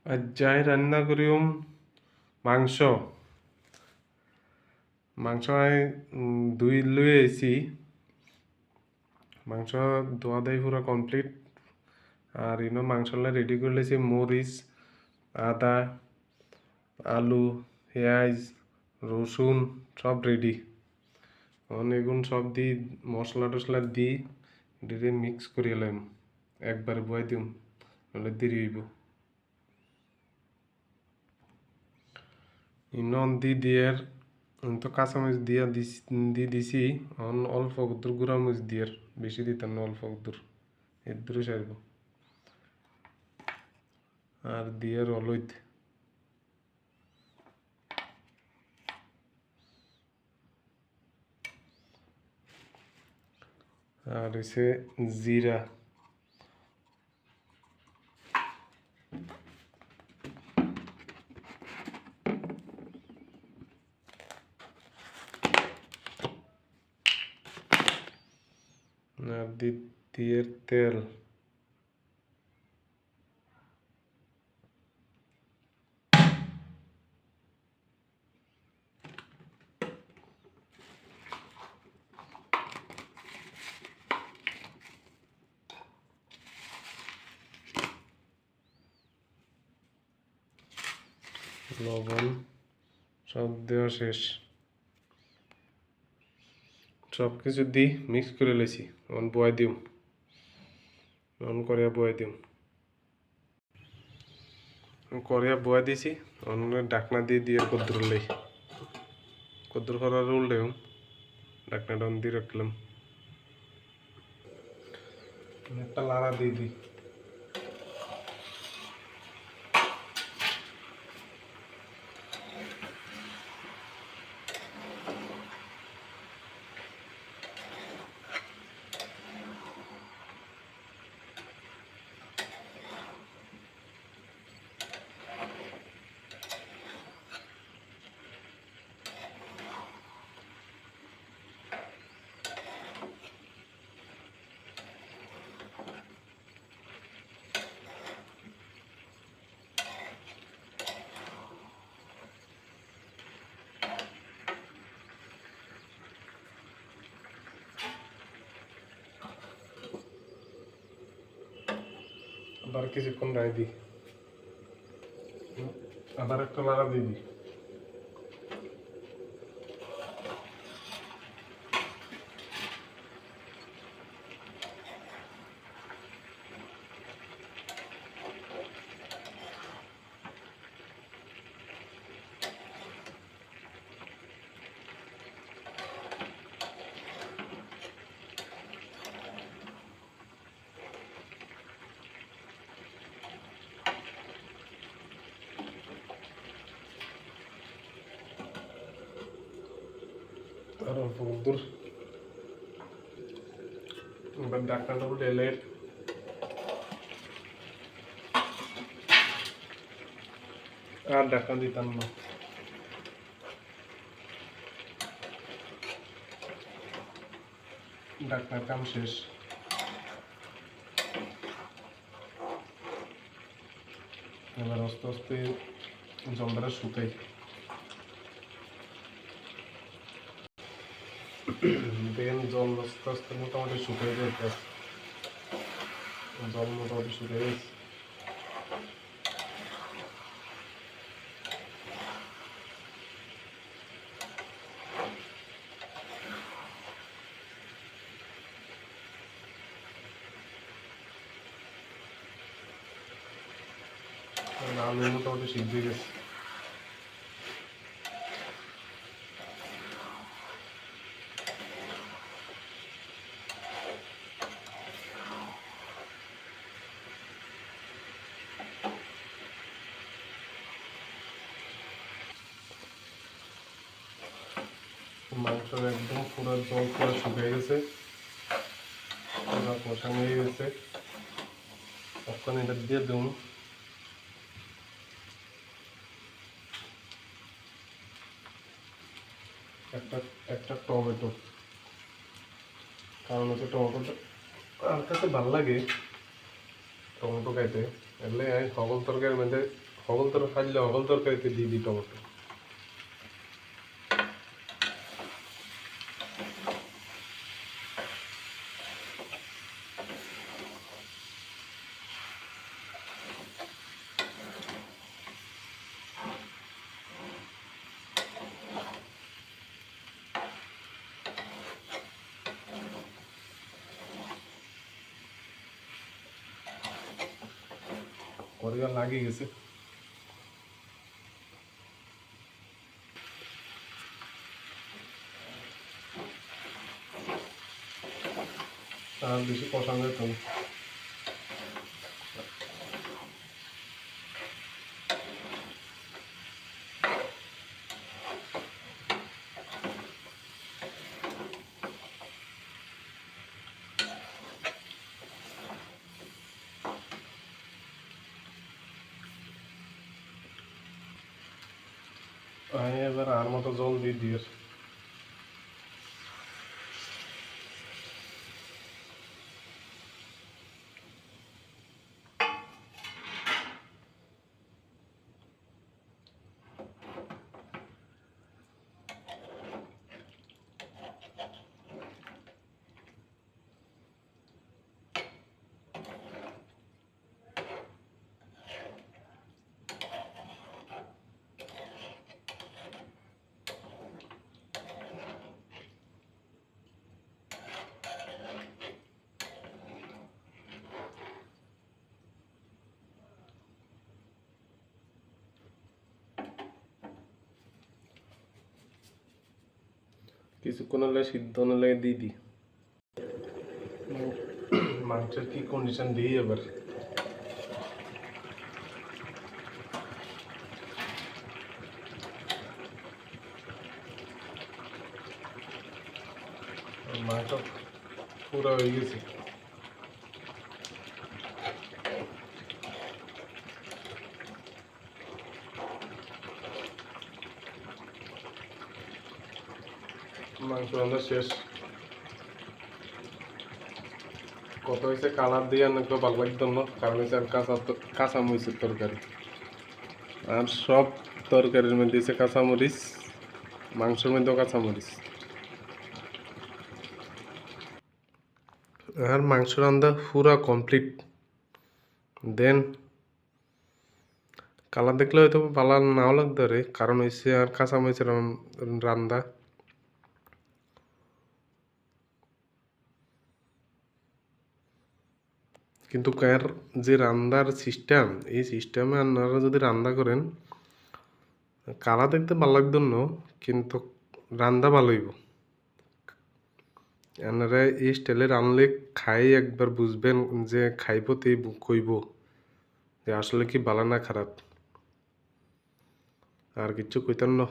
আজ যাই রান্না করিম মাংস। মাংস আমি ধুই লুই আইছি। মাংস ধোয়া দেয় পুরো কমপ্লিট। আর মাংস রেডি করে লেছি মরিচ, আদা, আলু, পেঁয়াজ, রসুন সব রেডি। এগুন সব দি মশলা টসলা দি এটাকে মিক্স করে এলাম, একবার বয় দিম নাহলে দেরি হইব। দি দিয়ার তো কাঁচামরিচ দিছি। অল্প কদ্দুর গুঁড়ামরিচ দিয়ার, বেশি দিতাম না, অল্প কদ্দুর এর দূরে সারব। আর দিয়ার অলইত আর হইছে জিরা। আর দিয়ার তেল। লবণ সব দেওয়া শেষ। সব কিছু দি মিক্স করে লেছি। বয় দিম, করিয়া বয় দিম। করিয়া বয় দিছি। ডাকনা দিয়ে কদ্দুর লাই, কদ্দুর করার উল্টাইম ডাকনাটা দিয়ে রাখলাম। একটা লাড়া দিয়ে দিই। আবার কিছুক্ষণ রায় দিই, আবার একটা লাড়া দিয়ে দিই। আর অল্প দূর এবার ডাকনাটা উঠে এলে আর ডাকনা দিতাম না। ডাকনার কাম শেষ। এবার আস্তে আস্তে জলটা শুকাই। দেখেন জল আস্তে আস্তে মোটামুটি শুকাই যাচ্ছে। জল মোটামুটি শুকাই গেছে। আলু মোটামুটি সিদ্ধ হয়ে গেছে। মাংসের একদম পুরো জল পুরো শুকিয়ে গেছে, পুরো কষানো হয়ে গেছে। তখন এটা দিয়ে দিন একটা একটা টমেটো। কারণ হচ্ছে টমেটোটা আমার কাছে ভালো লাগে, টমেটো খাইতে। এলে আমি সকল তরকারির মধ্যে হগল তরকারিতে দিয়ে দিই টমেটো। করিয়া লাগিয়ে গেছে। আর বেশি কষানো যেত না। আমি এবার আর মতো জল দিয়ে দিয়ে কিছুক্ষণ হলে সিদ্ধ হলে দিয়ে দিই। মাংসের কি কন্ডিশন দিই এবার। মাংস পুরো হয়ে গেছে। মাংস রান্না শেষ। কত হয়েছে কালার দিয়ে অনেক ভালো লাগতো না, কারণ হচ্ছে আর কাঁচামরিচের তরকারি। আর সব তরকারির মধ্যে হচ্ছে কাঁচামরিচ, মাংসের মধ্যেও কাঁচামরিচ। আর মাংস রান্না পুরা কমপ্লিট। দেন কালার দেখলে হয়তো ভালো নাও লাগতে পারে, কারণ হচ্ছে আর কাঁচামরিচের রান্না। কিন্তু এর যে রান্নার সিস্টেম, এই সিস্টেমে আপনারা যদি রান্না করেন, কালা দেখতে ভালো লাগতো না, কিন্তু রান্না ভালো হইব। আপনারা এই স্টাইলে রানলে খাই একবার বুঝবেন, যে খাইব তে কইব যে আসলে কি ভালো না খারাপ। আর কিচ্ছু কইতেন না।